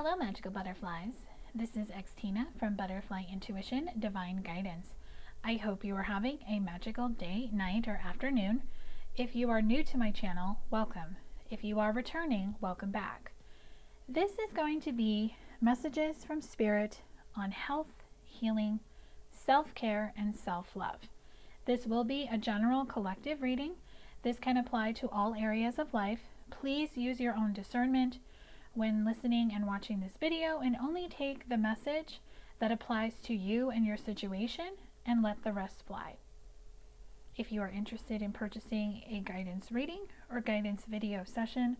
Hello, magical butterflies. This is Xtina from Butterfly Intuition Divine Guidance. I hope you are having a magical day, night, or afternoon. If you are new to my channel, welcome. If you are returning, welcome back. This is going to be messages from Spirit on health, healing, self-care, and self-love. This will be a general collective reading. This can apply to all areas of life. Please use your own discernment when listening and watching this video, and only take the message that applies to you and your situation and let the rest fly. If you are interested in purchasing a guidance reading or guidance video session,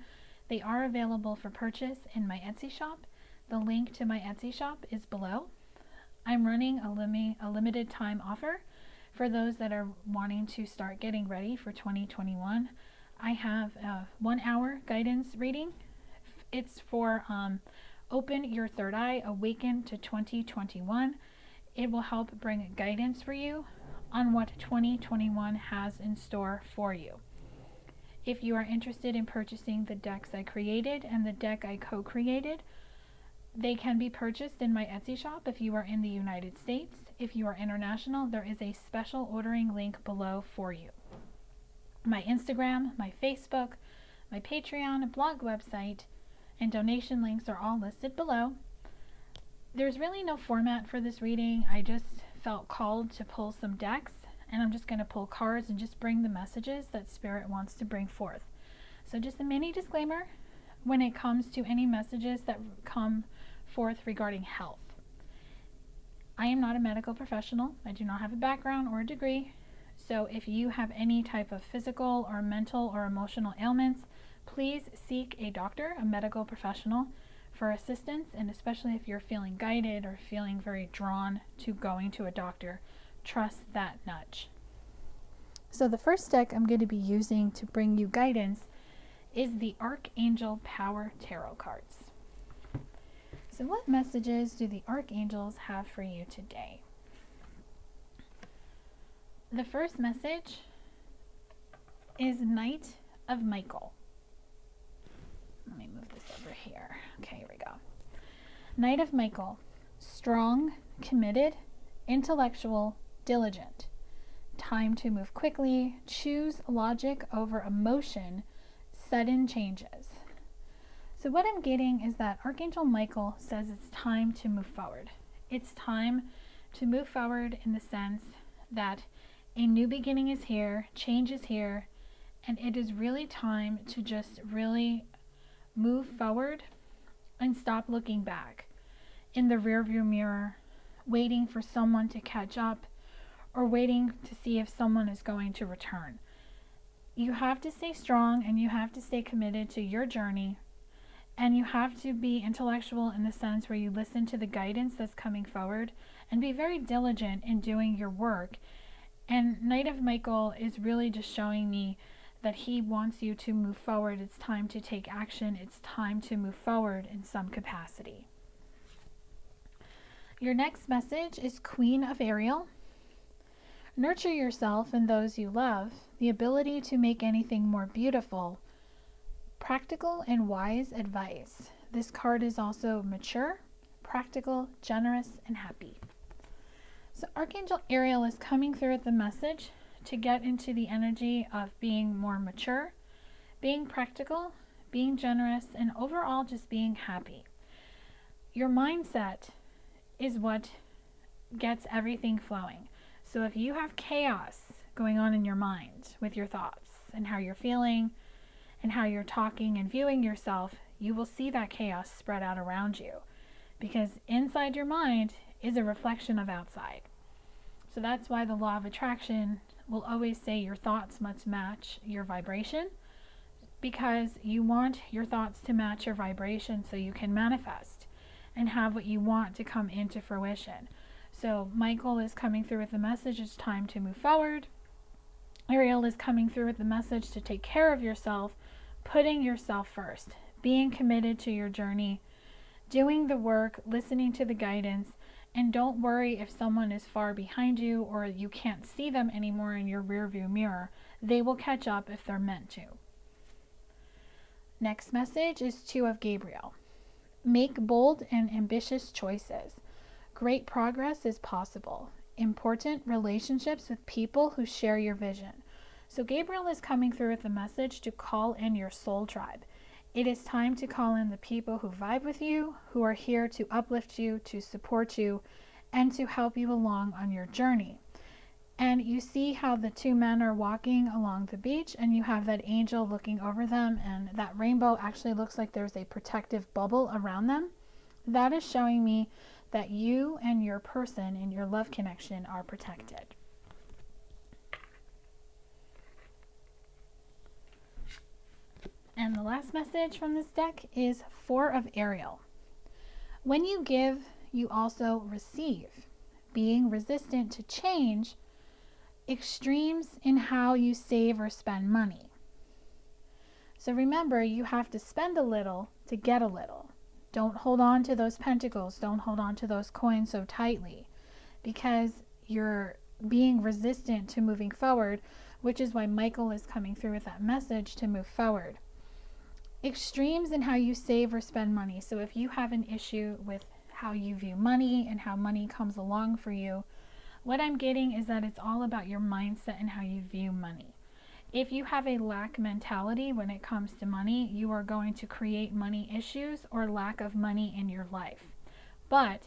they are available for purchase in my Etsy shop. The link to my Etsy shop is below. I'm running a limited time offer for those that are wanting to start getting ready for 2021. I have a 1-hour guidance reading. It's for Open Your Third Eye, Awaken to 2021. It will help bring guidance for you on what 2021 has in store for you. If you are interested in purchasing the decks I created and the deck I co-created, they can be purchased in my Etsy shop if you are in the United States. If you are international, there is a special ordering link below for you. My Instagram, my Facebook, my Patreon, blog website, and donation links are all listed below. There's really no format for this reading. I just felt called to pull some decks, and I'm just going to pull cards and just bring the messages that Spirit wants to bring forth. So just a mini disclaimer when it comes to any messages that come forth regarding health. I am not a medical professional. I do not have a background or a degree. So if you have any type of physical or mental or emotional ailments, please seek a doctor, a medical professional, for assistance, and especially if you're feeling guided or feeling very drawn to going to a doctor, trust that nudge. So the first deck I'm going to be using to bring you guidance is the Archangel Power Tarot cards. So what messages do the Archangels have for you today? The first message is Knight of Michael. Let me move this over here. Okay, here we go. Knight of Michael. Strong, committed, intellectual, diligent. Time to move quickly. Choose logic over emotion. Sudden changes. So what I'm getting is that Archangel Michael says it's time to move forward. It's time to move forward in the sense that a new beginning is here, change is here, and it is really time to just really move forward and stop looking back in the rearview mirror, waiting for someone to catch up or waiting to see if someone is going to return. You have to stay strong, and you have to stay committed to your journey, and you have to be intellectual in the sense where you listen to the guidance that's coming forward and be very diligent in doing your work. And Knight of Michael is really just showing me that he wants you to move forward. It's time to take action. It's time to move forward in some capacity. Your next message is Queen of Ariel. Nurture yourself and those you love. The ability to make anything more beautiful. Practical and wise advice. This card is also mature, practical, generous, and happy. So Archangel Ariel is coming through with the message to get into the energy of being more mature, being practical, being generous, and overall just being happy. Your mindset is what gets everything flowing. So if you have chaos going on in your mind with your thoughts and how you're feeling and how you're talking and viewing yourself, you will see that chaos spread out around you, because inside your mind is a reflection of outside. So that's why the law of attraction will always say your thoughts must match your vibration, because you want your thoughts to match your vibration so you can manifest and have what you want to come into fruition. So Michael is coming through with the message, it's time to move forward. Ariel is coming through with the message to take care of yourself, putting yourself first, being committed to your journey, doing the work, listening to the guidance. And don't worry if someone is far behind you or you can't see them anymore in your rearview mirror. They will catch up if they're meant to. Next message is Two of Gabriel. Make bold and ambitious choices. Great progress is possible. Important relationships with people who share your vision. So Gabriel is coming through with a message to call in your soul tribe. It is time to call in the people who vibe with you, who are here to uplift you, to support you, and to help you along on your journey. And you see how the two men are walking along the beach, and you have that angel looking over them, and that rainbow actually looks like there's a protective bubble around them. That is showing me that you and your person and your love connection are protected. And the last message from this deck is Four of Ariel. When you give, you also receive. Being resistant to change, extremes in how you save or spend money. So remember, you have to spend a little to get a little. Don't hold on to those pentacles. Don't hold on to those coins so tightly, because you're being resistant to moving forward, which is why Michael is coming through with that message to move forward. Extremes in how you save or spend money. So if you have an issue with how you view money and how money comes along for you, what I'm getting is that it's all about your mindset and how you view money. If you have a lack mentality when it comes to money, you are going to create money issues or lack of money in your life. But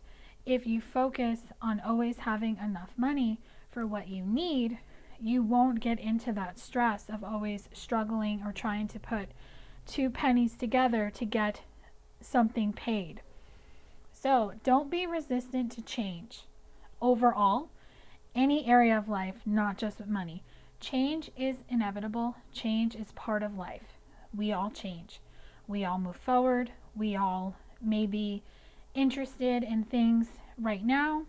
if you focus on always having enough money for what you need, you won't get into that stress of always struggling or trying to put two pennies together to get something paid. So don't be resistant to change. Overall, any area of life, not just with money. Change is inevitable. Change is part of life. We all change. We all move forward. We all may be interested in things right now,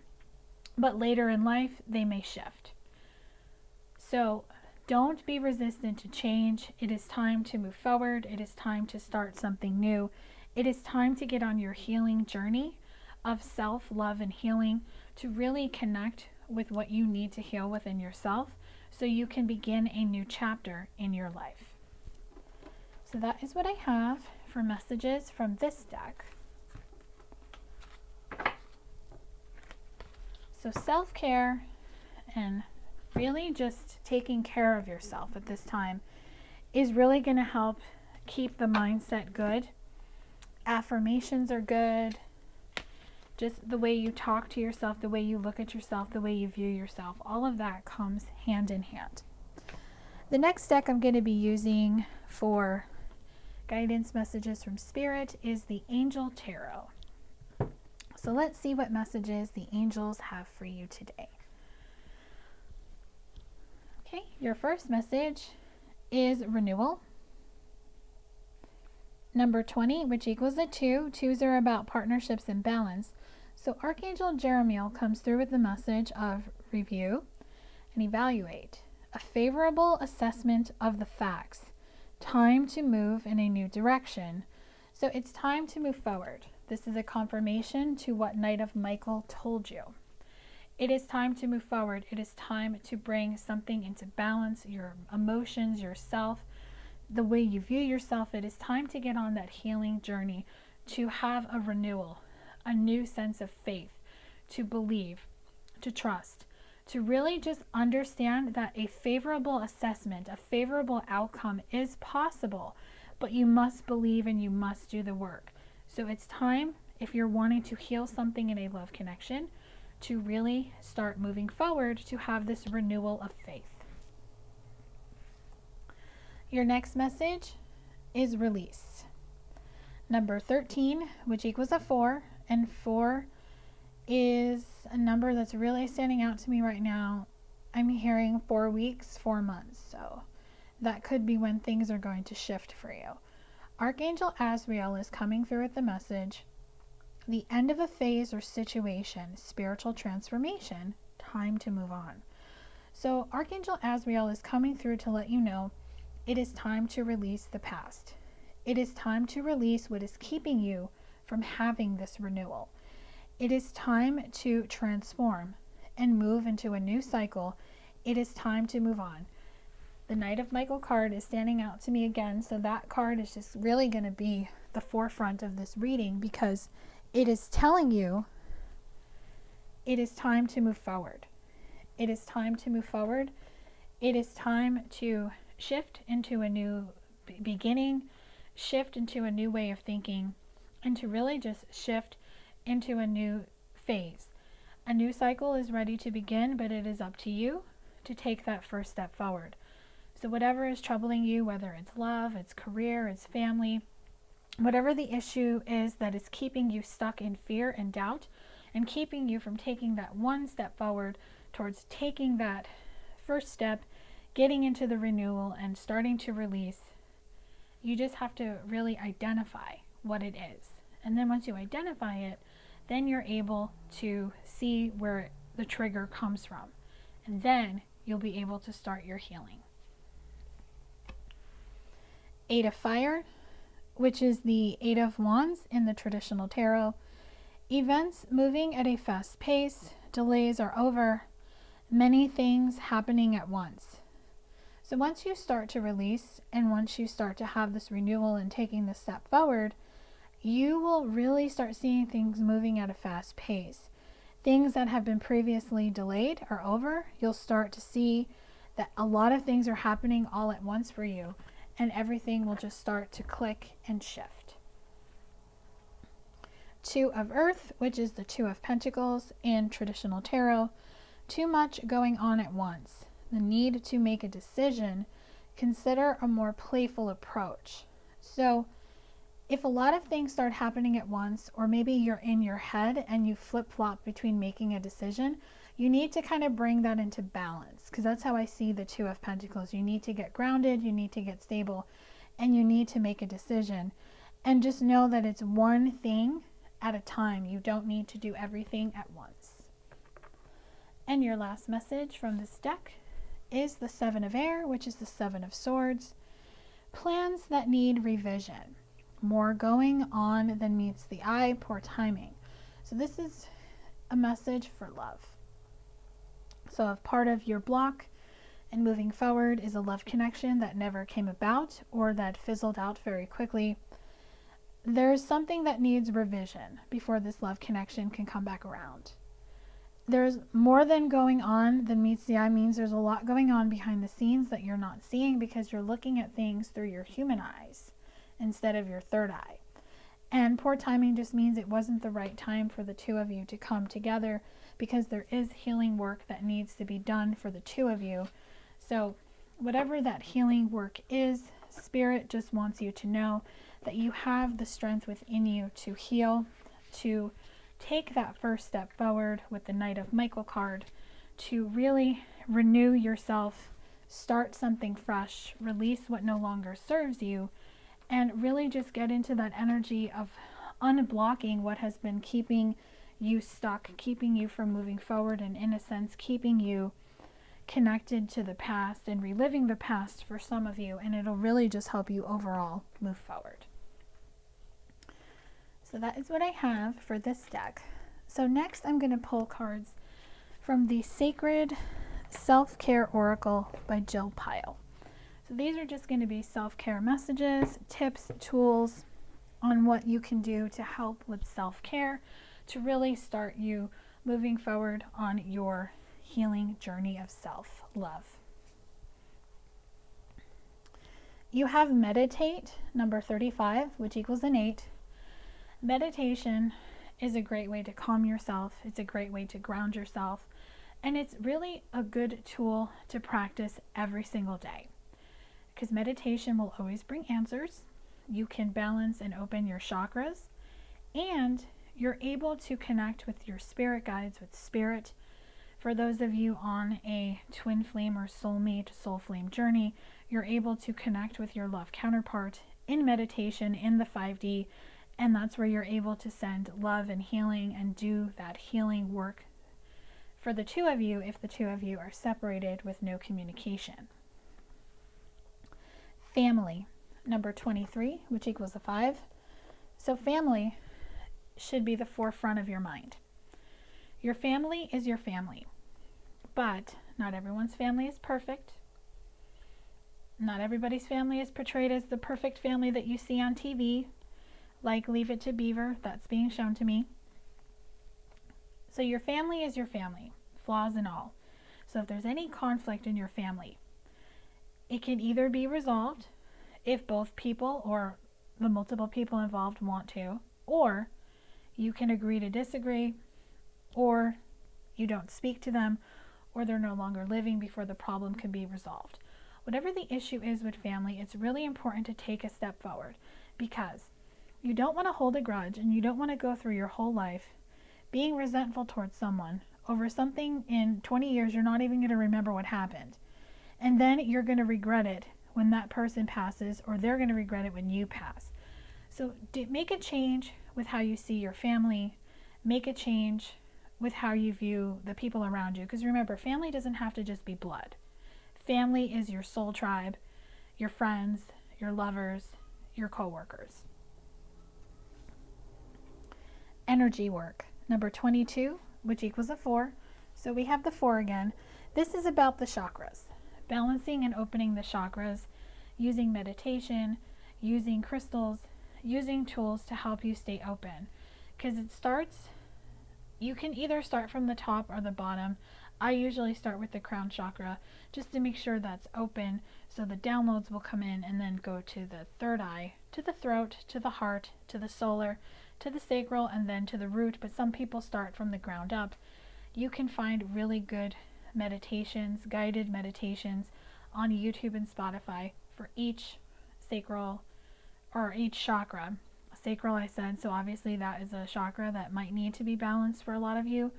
but later in life, they may shift. So don't be resistant to change. It is time to move forward. It is time to start something new. It is time to get on your healing journey of self-love and healing, to really connect with what you need to heal within yourself so you can begin a new chapter in your life. So that is what I have for messages from this deck. So self-care and really just taking care of yourself at this time is really going to help keep the mindset good. Affirmations are good. Just the way you talk to yourself, the way you look at yourself, the way you view yourself, all of that comes hand in hand. The next deck I'm going to be using for guidance messages from Spirit is the Angel Tarot. So let's see what messages the angels have for you today. Okay, your first message is renewal. Number 20, which equals a 2. 2s are about partnerships and balance. So Archangel Jeremiel comes through with the message of review and evaluate. A favorable assessment of the facts. Time to move in a new direction. So it's time to move forward. This is a confirmation to what Knight of Michael told you. It is time to move forward. It is time to bring something into balance, your emotions, yourself, the way you view yourself. It is time to get on that healing journey, to have a renewal, a new sense of faith, to believe, to trust, to really just understand that a favorable assessment, a favorable outcome is possible, but you must believe and you must do the work. So it's time, if you're wanting to heal something in a love connection, to really start moving forward to have this renewal of faith. Your next message is release. Number 13, which equals a 4, and 4 is a number that's really standing out to me right now. I'm hearing 4 weeks, 4 months, so that could be when things are going to shift for you. Archangel Azrael is coming through with the message, the end of a phase or situation, spiritual transformation, time to move on. So Archangel Azrael is coming through to let you know it is time to release the past. It is time to release what is keeping you from having this renewal. It is time to transform and move into a new cycle. It is time to move on. The Knight of Michael card is standing out to me again, so that card is just really going to be the forefront of this reading, because it is telling you it is time to move forward. It is time to move forward. It is time to shift into a new beginning, shift into a new way of thinking, and to really just shift into a new phase. A new cycle is ready to begin, but it is up to you to take that first step forward. So whatever is troubling you, whether it's love, it's career, it's family, whatever the issue is that is keeping you stuck in fear and doubt and keeping you from taking that one step forward towards taking that first step, getting into the renewal and starting to release, you just have to really identify what it is. And then once you identify it, then you're able to see where the trigger comes from. And then you'll be able to start your healing. 8 of Fire, which is the 8 of Wands in the traditional tarot. Events moving at a fast pace, delays are over, many things happening at once. So once you start to release and once you start to have this renewal and taking this step forward, you will really start seeing things moving at a fast pace. Things that have been previously delayed are over. You'll start to see that a lot of things are happening all at once for you, and everything will just start to click and shift. 2 of Earth, which is the 2 of Pentacles in traditional tarot. Too much going on at once. The need to make a decision. Consider a more playful approach. So if a lot of things start happening at once, or maybe you're in your head and you flip-flop between making a decision, you need to kind of bring that into balance, because that's how I see the 2 of Pentacles. You need to get grounded, you need to get stable, and you need to make a decision. And just know that it's one thing at a time. You don't need to do everything at once. And your last message from this deck is the 7 of Air, which is the 7 of Swords. Plans that need revision. More going on than meets the eye, poor timing. So this is a message for love. So if part of your block and moving forward is a love connection that never came about or that fizzled out very quickly, there's something that needs revision before this love connection can come back around. There's more than going on than meets the eye means there's a lot going on behind the scenes that you're not seeing because you're looking at things through your human eyes instead of your third eye. And poor timing just means it wasn't the right time for the two of you to come together, because there is healing work that needs to be done for the two of you. So whatever that healing work is, Spirit just wants you to know that you have the strength within you to heal, to take that first step forward with the Knight of Michael card, to really renew yourself, start something fresh, release what no longer serves you, and really just get into that energy of unblocking what has been keeping you stuck, keeping you from moving forward, and in a sense keeping you connected to the past and reliving the past for some of you, and it'll really just help you overall move forward. So that is what I have for this deck. So next I'm going to pull cards from the Sacred Self-Care Oracle by Jill Pyle. So these are just going to be self-care messages, tips, tools on what you can do to help with self-care to really start you moving forward on your healing journey of self-love. You have meditate, number 35, which equals an 8. Meditation is a great way to calm yourself. It's a great way to ground yourself. And it's really a good tool to practice every single day, because meditation will always bring answers. You can balance and open your chakras, and you're able to connect with your spirit guides, with spirit. For those of you on a twin flame or soulmate, soul flame journey, you're able to connect with your love counterpart in meditation in the 5D, and that's where you're able to send love and healing and do that healing work for the two of you if the two of you are separated with no communication. Family, number 23, which equals a 5. So family should be the forefront of your mind. Your family is your family, but not everyone's family is perfect. Not everybody's family is portrayed as the perfect family that you see on TV. like Leave It to Beaver, that's being shown to me. So your family is your family, flaws and all. So if there's any conflict in your family, it can either be resolved if both people or the multiple people involved want to, or you can agree to disagree, or you don't speak to them, or they're no longer living before the problem can be resolved. Whatever the issue is with family, it's really important to take a step forward, because you don't want to hold a grudge and you don't want to go through your whole life being resentful towards someone over something in 20 years you're not even going to remember what happened. And then you're going to regret it when that person passes, or they're going to regret it when you pass. So make a change with how you see your family. Make a change with how you view the people around you. Because remember, family doesn't have to just be blood. Family is your soul tribe, your friends, your lovers, your co-workers. Energy work. Number 22, which equals a 4. So we have the 4 again. This is about the chakras. Balancing and opening the chakras, using meditation, using crystals, using tools to help you stay open. Because you can either start from the top or the bottom. I usually start with the crown chakra just to make sure that's open, so the downloads will come in and then go to the third eye, to the throat, to the heart, to the solar, to the sacral, and then to the root. But some people start from the ground up. You can find really good meditations, guided meditations on YouTube and Spotify for each sacral or each chakra. Sacral, I said, so obviously that is a chakra that might need to be balanced for a lot of you.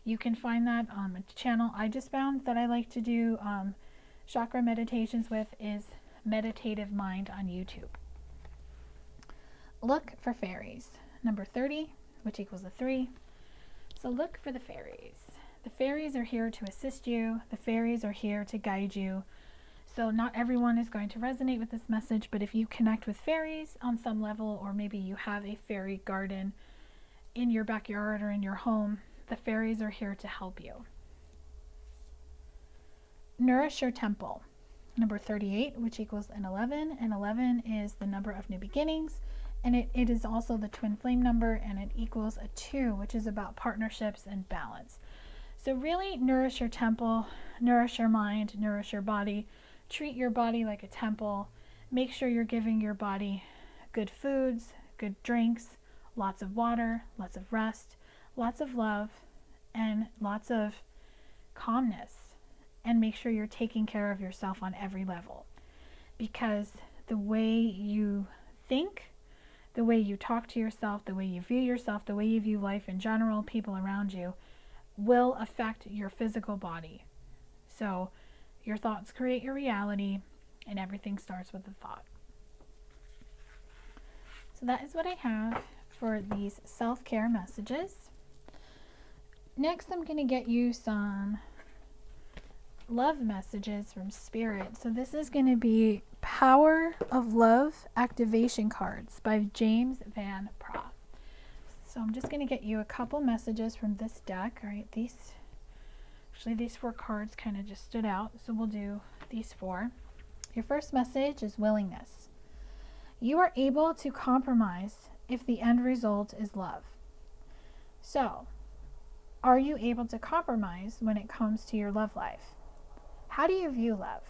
You can find that on a channel I just found that I like to do chakra meditations with is Meditative Mind on YouTube. Look for fairies. Number 30, which equals a 3. So look for the fairies. The fairies are here to assist you. The fairies are here to guide you. So not everyone is going to resonate with this message, but if you connect with fairies on some level, or maybe you have a fairy garden in your backyard or in your home, the fairies are here to help you. Nourish your temple. Number 38, which equals an 11, and 11 is the number of new beginnings, and it is also the twin flame number, and it equals a 2, which is about partnerships and balance. So really nourish your temple, nourish your mind, nourish your body. Treat your body like a temple. Make sure you're giving your body good foods, good drinks, lots of water, lots of rest, lots of love, and lots of calmness. And make sure you're taking care of yourself on every level. Because the way you think, the way you talk to yourself, the way you view yourself, the way you view life in general, people around you, will affect your physical body. So your thoughts create your reality, and everything starts with a thought. So that is what I have for these self-care messages. Next, I'm going to get you some love messages from Spirit. So this is going to be Power of Love Activation Cards by James Van Praagh. So I'm just going to get you a couple messages from this deck. All right, these 4 cards kind of just stood out, so we'll do these 4. Your first message is willingness. You are able to compromise if the end result is love. So, are you able to compromise when it comes to your love life? How do you view love?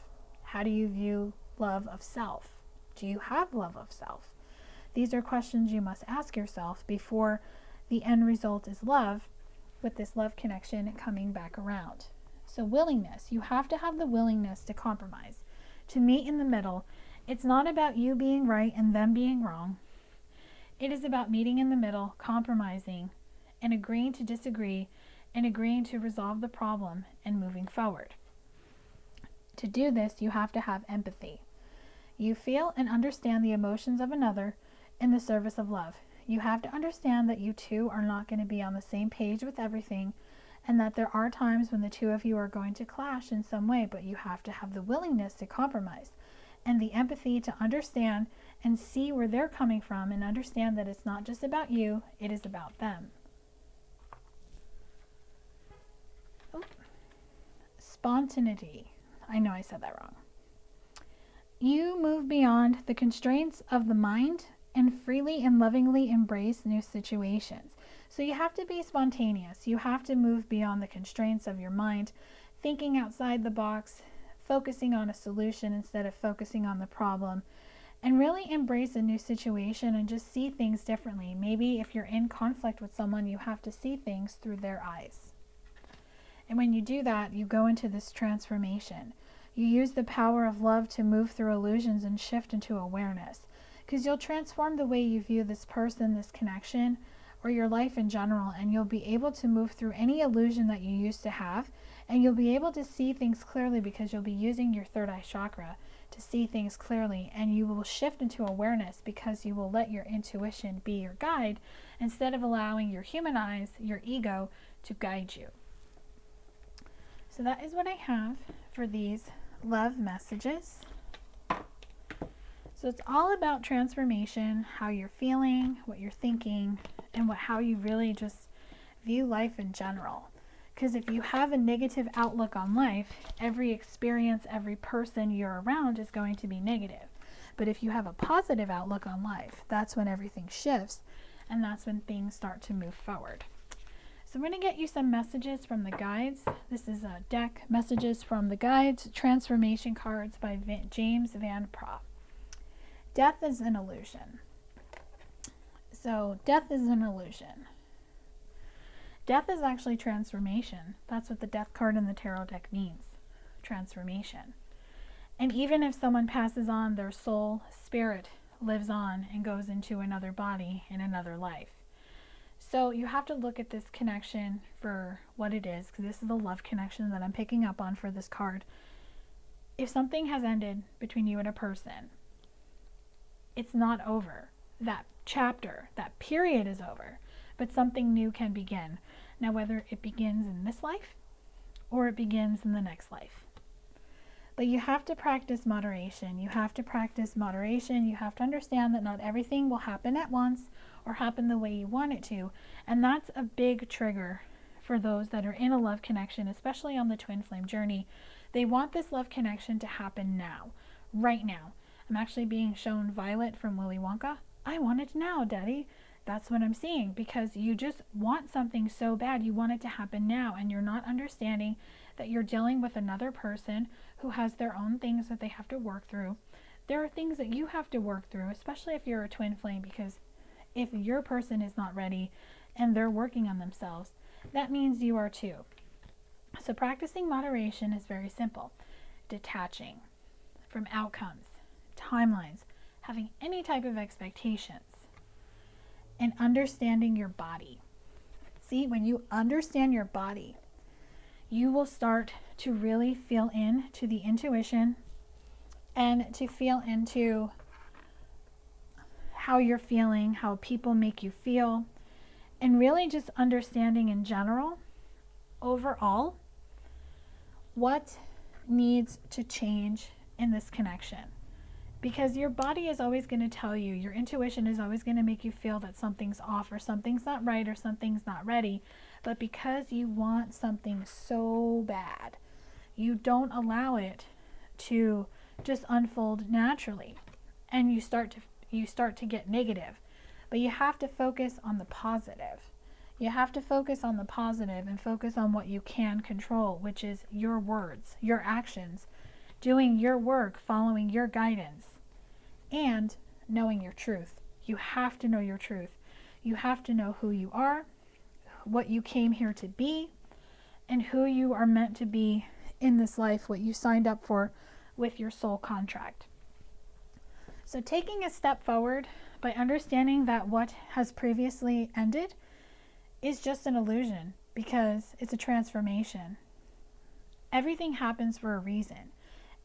How do you view love of self? Do you have love of self? These are questions you must ask yourself before the end result is love, with this love connection coming back around. So willingness, you have to have the willingness to compromise, to meet in the middle. It's not about you being right and them being wrong. It is about meeting in the middle, compromising, and agreeing to disagree, and agreeing to resolve the problem and moving forward. To do this, you have to have empathy. You feel and understand the emotions of another in the service of love. You have to understand that you two are not going to be on the same page with everything, and that there are times when the two of you are going to clash in some way, but you have to have the willingness to compromise and the empathy to understand and see where they're coming from, and understand that it's not just about you, it is about them. Spontaneity. I know I said that wrong. You move beyond the constraints of the mind and freely and lovingly embrace new situations. So you have to be spontaneous. You have to move beyond the constraints of your mind, thinking outside the box, focusing on a solution instead of focusing on the problem, and really embrace a new situation and just see things differently. Maybe if you're in conflict with someone, you have to see things through their eyes. And when you do that, you go into this transformation. You use the power of love to move through illusions and shift into awareness, because you'll transform the way you view this person, this connection, or your life in general, and you'll be able to move through any illusion that you used to have, and you'll be able to see things clearly because you'll be using your third eye chakra to see things clearly, and you will shift into awareness because you will let your intuition be your guide instead of allowing your human eyes, your ego, to guide you. So that is what I have for these love messages. So it's all about transformation, how you're feeling, what you're thinking, and how you really just view life in general. Because if you have a negative outlook on life, every experience, every person you're around is going to be negative. But if you have a positive outlook on life, that's when everything shifts, and that's when things start to move forward. So I'm going to get you some messages from the guides. This is a deck, Messages from the Guides, Transformation Cards by James Van Praagh. Death is an illusion. So death is an illusion. Death is actually transformation. That's what the death card in the tarot deck means. Transformation. And even if someone passes on, their soul, spirit lives on and goes into another body in another life. So you have to look at this connection for what it is, because this is the love connection that I'm picking up on for this card. If something has ended between you and a person, it's not over. That chapter, that period is over, but something new can begin. Now, whether it begins in this life or it begins in the next life. But you have to practice moderation. You have to practice moderation. You have to understand that not everything will happen at once or happen the way you want it to. And that's a big trigger for those that are in a love connection, especially on the twin flame journey. They want this love connection to happen now, right now. I'm actually being shown Violet from Willy Wonka. I want it now, Daddy. That's what I'm seeing, because you just want something so bad. You want it to happen now, and you're not understanding that you're dealing with another person who has their own things that they have to work through. There are things that you have to work through, especially if you're a twin flame, because if your person is not ready and they're working on themselves, that means you are too. So practicing moderation is very simple. Detaching from outcomes, timelines, having any type of expectations, and understanding your body. See, when you understand your body, you will start to really feel into the intuition and to feel into how you're feeling, how people make you feel, and really just understanding in general, overall, what needs to change in this connection. Because your body is always going to tell you, your intuition is always going to make you feel that something's off or something's not right or something's not ready. But because you want something so bad, you don't allow it to just unfold naturally. And you start to get negative. But you have to focus on the positive. You have to focus on the positive and focus on what you can control, which is your words, your actions, doing your work, following your guidance, and knowing your truth. You have to know your truth. You have to know who you are, what you came here to be, and who you are meant to be in this life, what you signed up for with your soul contract. So taking a step forward by understanding that what has previously ended is just an illusion, because it's a transformation. Everything happens for a reason.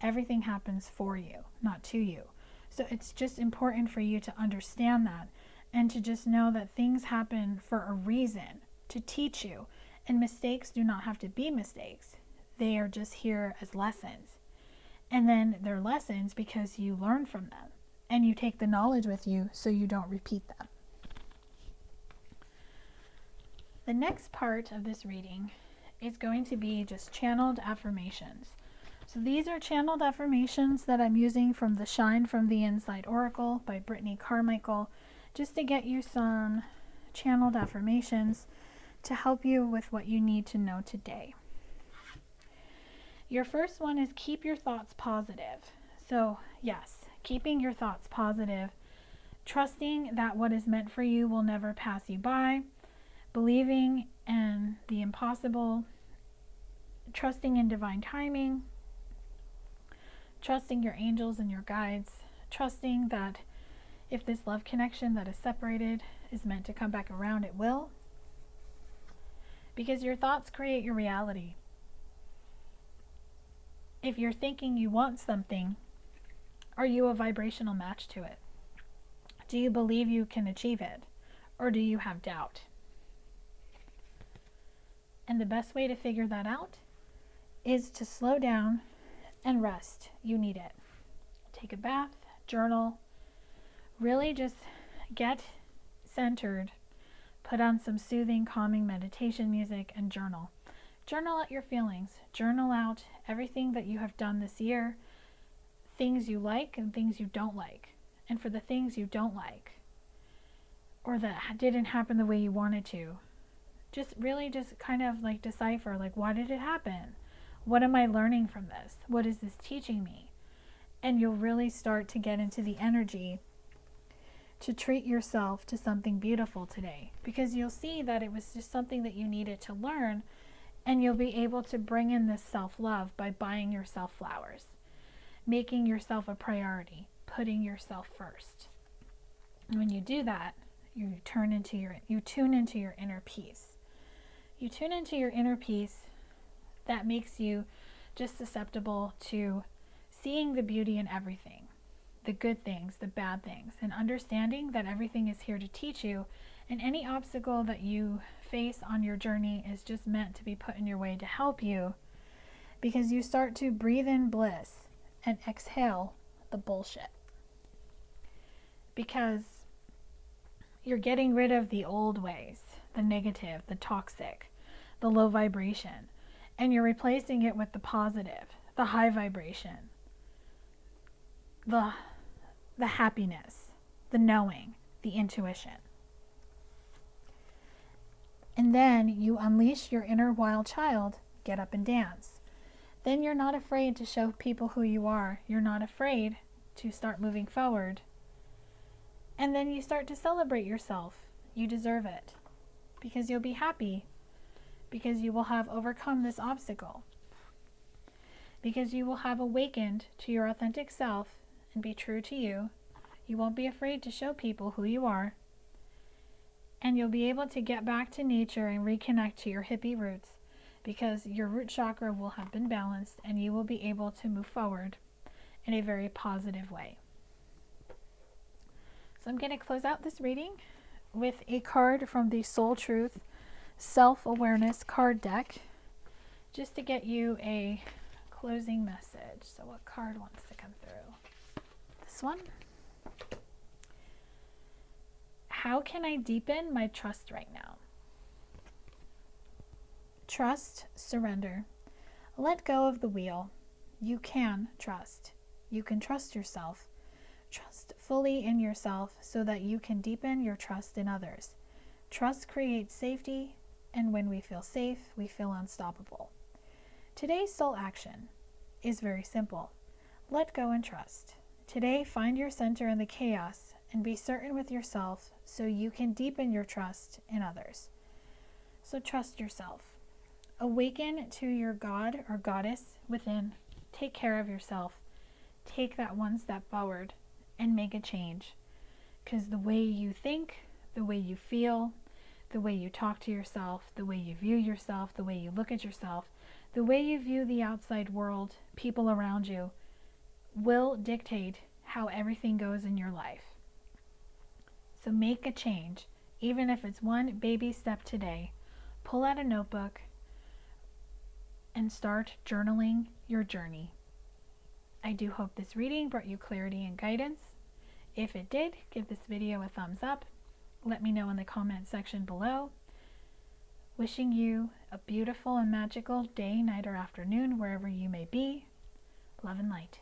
Everything happens for you, not to you. So it's just important for you to understand that and to just know that things happen for a reason, to teach you. And mistakes do not have to be mistakes. They are just here as lessons. And then they're lessons because you learn from them and you take the knowledge with you so you don't repeat them. The next part of this reading is going to be just channeled affirmations. So these are channeled affirmations that I'm using from the Shine from the Inside Oracle by Britney Carmichael, just to get you some channeled affirmations to help you with what you need to know today. Your first one is keep your thoughts positive. So yes, keeping your thoughts positive, trusting that what is meant for you will never pass you by, believing in the impossible, trusting in divine timing, trusting your angels and your guides, trusting that if this love connection that is separated is meant to come back around, it will. Because your thoughts create your reality. If you're thinking you want something, are you a vibrational match to it? Do you believe you can achieve it? Or do you have doubt? And the best way to figure that out is to slow down and rest. You need it. Take a bath, journal, really just get centered, put on some soothing, calming meditation music, and journal. Journal out your feelings. Journal out everything that you have done this year, things you like and things you don't like. And for the things you don't like, or that didn't happen the way you wanted to, just kind of like decipher, like, why did it happen? What am I learning from this? What is this teaching me? And you'll really start to get into the energy to treat yourself to something beautiful today, because you'll see that it was just something that you needed to learn, and you'll be able to bring in this self-love by buying yourself flowers, making yourself a priority, putting yourself first. And when you do that, you tune into your inner peace. You tune into your inner peace. That makes you just susceptible to seeing the beauty in everything, the good things, the bad things, and understanding that everything is here to teach you, and any obstacle that you face on your journey is just meant to be put in your way to help you, because you start to breathe in bliss and exhale the bullshit. Because you're getting rid of the old ways, the negative, the toxic, the low vibration, and you're replacing it with the positive, the high vibration, the happiness, the knowing, the intuition. And then you unleash your inner wild child, get up and dance. Then you're not afraid to show people who you are. You're not afraid to start moving forward. And then you start to celebrate yourself. You deserve it. Because you'll be happy. Because you will have overcome this obstacle. Because you will have awakened to your authentic self and be true to you. You won't be afraid to show people who you are. And you'll be able to get back to nature and reconnect to your hippie roots, because your root chakra will have been balanced and you will be able to move forward in a very positive way. So I'm going to close out this reading with a card from the Soul Truth Self-Awareness card deck, just to get you a closing message. So what card wants to come through? This one. How can I deepen my trust right now? Trust, surrender. Let go of the wheel. You can trust. You can trust yourself. Trust fully in yourself so that you can deepen your trust in others. Trust creates safety, and when we feel safe, we feel unstoppable. Today's soul action is very simple. Let go and trust. Today, find your center in the chaos and be certain with yourself so you can deepen your trust in others. So trust yourself. Awaken to your God or goddess within. Take care of yourself. Take that one step forward and make a change. Because the way you think, the way you feel, the way you talk to yourself, the way you view yourself, the way you look at yourself, the way you view the outside world, people around you, will dictate how everything goes in your life. So make a change, even if it's one baby step today. Pull out a notebook and start journaling your journey. I do hope this reading brought you clarity and guidance. If it did, give this video a thumbs up. Let me know in the comment section below. Wishing you a beautiful and magical day, night, or afternoon, wherever you may be. Love and light.